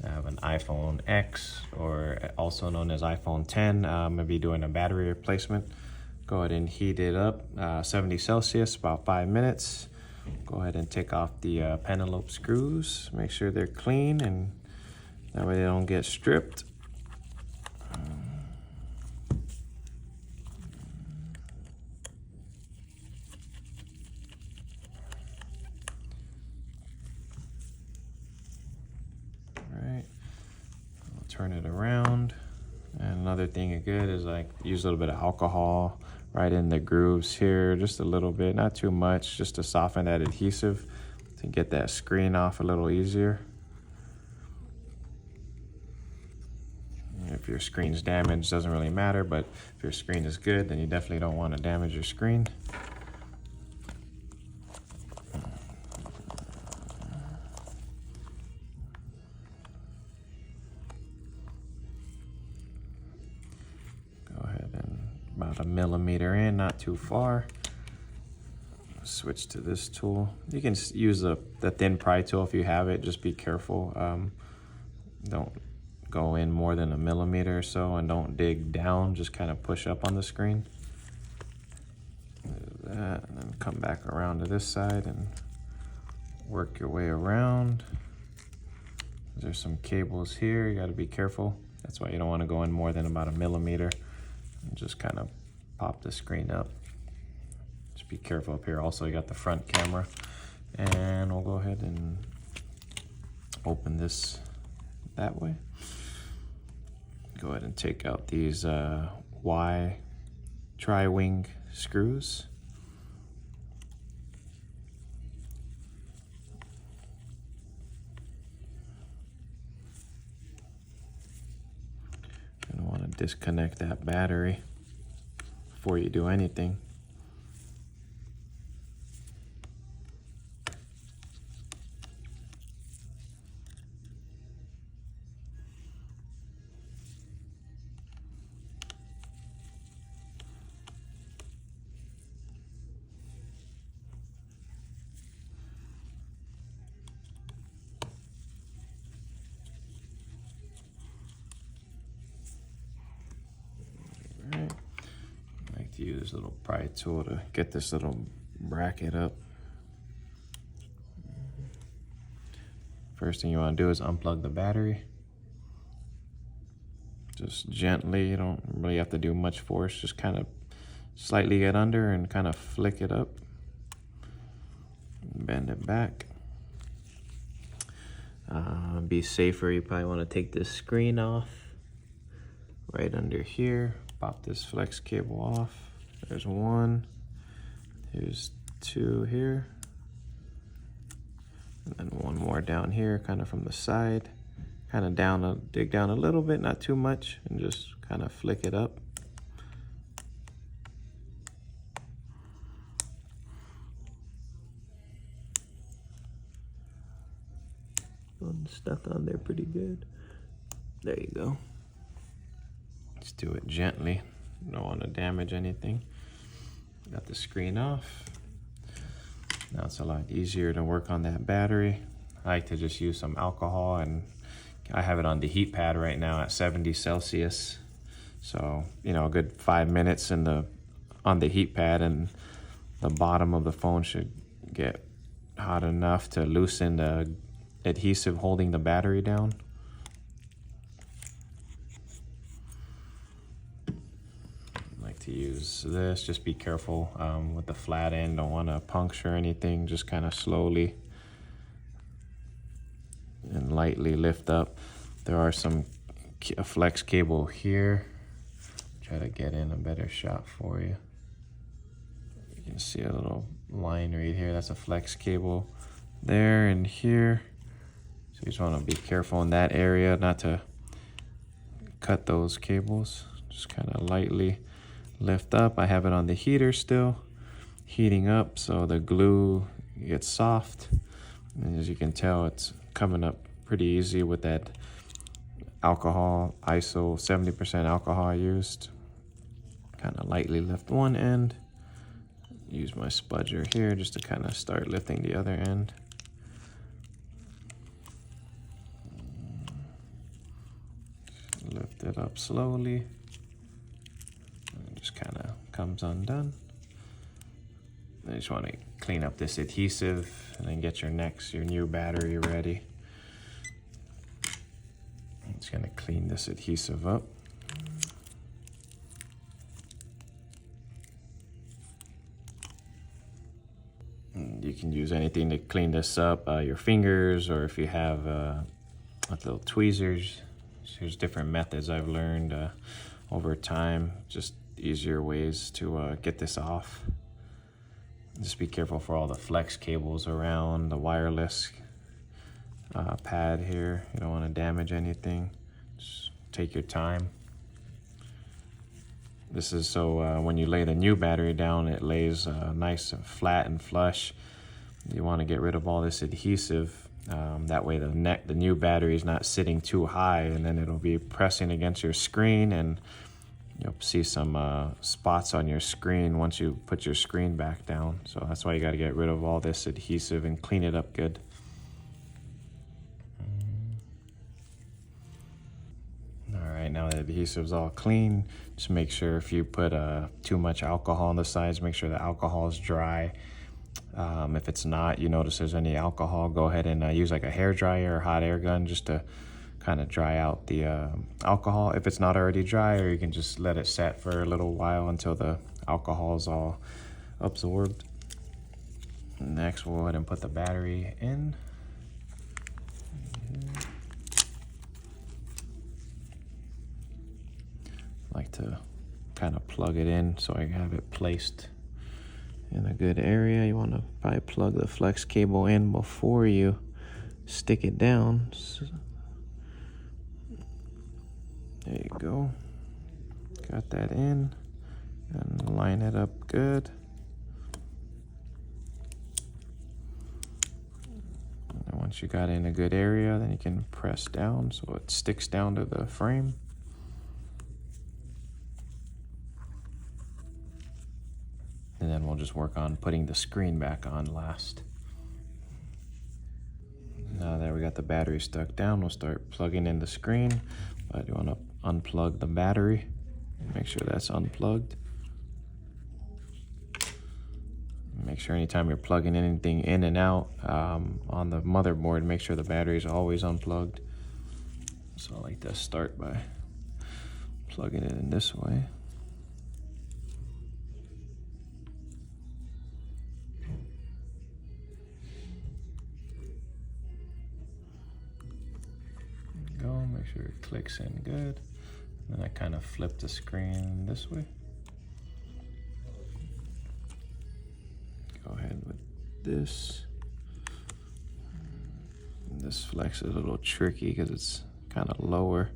I have an iPhone X, or also known as iPhone 10. I'm gonna be doing a battery replacement. Go ahead and heat it up, 70 Celsius, about 5 minutes. Go ahead and take off the Penelope screws. Make sure they're clean, and that way they don't get stripped. Alright, I'll turn it around. And another thing good is like use a little bit of alcohol right in the grooves here, just a little bit, not too much, just to soften that adhesive to get that screen off a little easier. If your screen's damaged, doesn't really matter, but if your screen is good, then you definitely don't want to damage your screen. Go ahead and about 1 millimeter in, not too far. Switch to this tool. You can use the thin pry tool if you have it. Just be careful. Don't go in more than 1 millimeter or so, and don't dig down. Just kind of push up on the screen. Do that, and then come back around to this side and work your way around. There's some cables here. You got to be careful. That's why you don't want to go in more than about 1 millimeter. And just kind of pop the screen up. Just be careful up here. Also, you got the front camera. And we'll go ahead and open this that way. Go ahead and take out these Y tri-wing screws. You're gonna want to disconnect that battery before you do anything. Alright, I like to use this little pry tool to get this little bracket up. First thing you want to do is unplug the battery. Just gently, you don't really have to do much force, just kind of slightly get under and kind of flick it up. Bend it back. Be safer, you probably want to take this screen off. Right under here, pop this flex cable off. There's one, here's two here. And then one more down here, kind of from the side. Kind of down, dig down a little bit, not too much, and just kind of flick it up. Stuck on there pretty good. There you go. Just do it gently. Don't want to damage anything. Got the screen off. Now it's a lot easier to work on that battery. I like to just use some alcohol, and I have it on the heat pad right now at 70 Celsius. So, you know, a good 5 minutes on the heat pad, and the bottom of the phone should get hot enough to loosen the adhesive holding the battery down. I like to use this. Just be careful with the flat end. Don't want to puncture anything. Just kind of slowly and lightly lift up. There are a flex cable here. Try to get in a better shot for you. You can see a little line right here. That's a flex cable there and here. So you just want to be careful in that area not to cut those cables. Just kind of lightly lift up. I have it on the heater still, heating up, so the glue gets soft. And as you can tell, it's coming up pretty easy with that alcohol, ISO 70% alcohol I used. Kind of lightly lift one end. Use my spudger here just to kind of start lifting the other end. it up slowly. And it just kind of comes undone. Then you just want to clean up this adhesive and then get your new battery ready. I'm just going to clean this adhesive up. And you can use anything to clean this up, your fingers, or if you have like little tweezers. There's different methods I've learned over time, just easier ways to get this off. Just be careful for all the flex cables around the wireless pad here. You don't want to damage anything. Just take your time. This is so when you lay the new battery down, it lays nice and flat and flush. You want to get rid of all this adhesive. That way the new battery is not sitting too high, and then it'll be pressing against your screen, and you'll see some spots on your screen once you put your screen back down. So that's why you got to get rid of all this adhesive and clean it up good. All right, now the adhesive's all clean, just make sure if you put too much alcohol on the sides, make sure the alcohol is dry. If it's not, you notice there's any alcohol, go ahead and use like a hair dryer or hot air gun just to kind of dry out the alcohol. If it's not already dry, or you can just let it set for a little while until the alcohol is all absorbed. Next, we'll go ahead and put the battery in. I like to kind of plug it in so I have it placed in a good area. You want to probably plug the flex cable in before you stick it down. There you go. Got that in, and line it up good. And once you got it in a good area, then you can press down so it sticks down to the frame. And then we'll just work on putting the screen back on last. Now that we got the battery stuck down, we'll start plugging in the screen. But you want to unplug the battery. Make sure that's unplugged. Make sure anytime you're plugging anything in and out on the motherboard, make sure the battery is always unplugged. So I like to start by plugging it in this way. Make sure it clicks in good. Then I kind of flip the screen this way. Go ahead with this. This flex is a little tricky because it's kind of lower.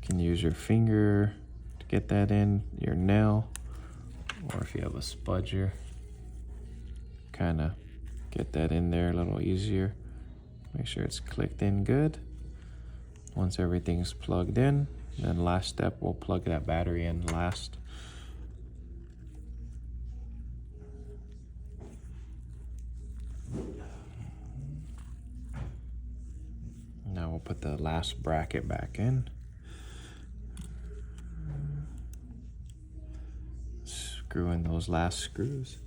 You can use your finger to get that in, your nail, or if you have a spudger, kind of get that in there a little easier. Make sure it's clicked in good. Once everything's plugged in, then last step, we'll plug that battery in last. Now we'll put the last bracket back in. Screw in those last screws.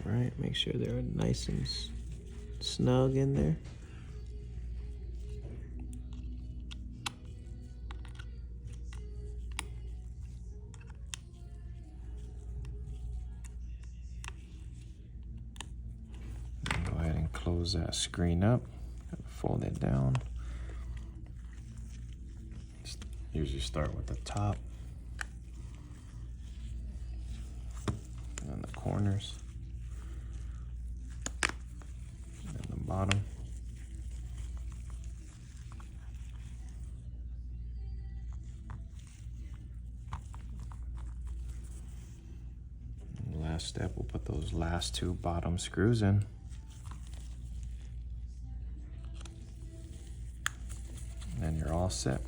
right, make sure they're nice and snug in there. Go ahead and close that screen up, fold it down. Usually start with the top and then the corners and the bottom. And the last step, we'll put those last two bottom screws in. And you're all set.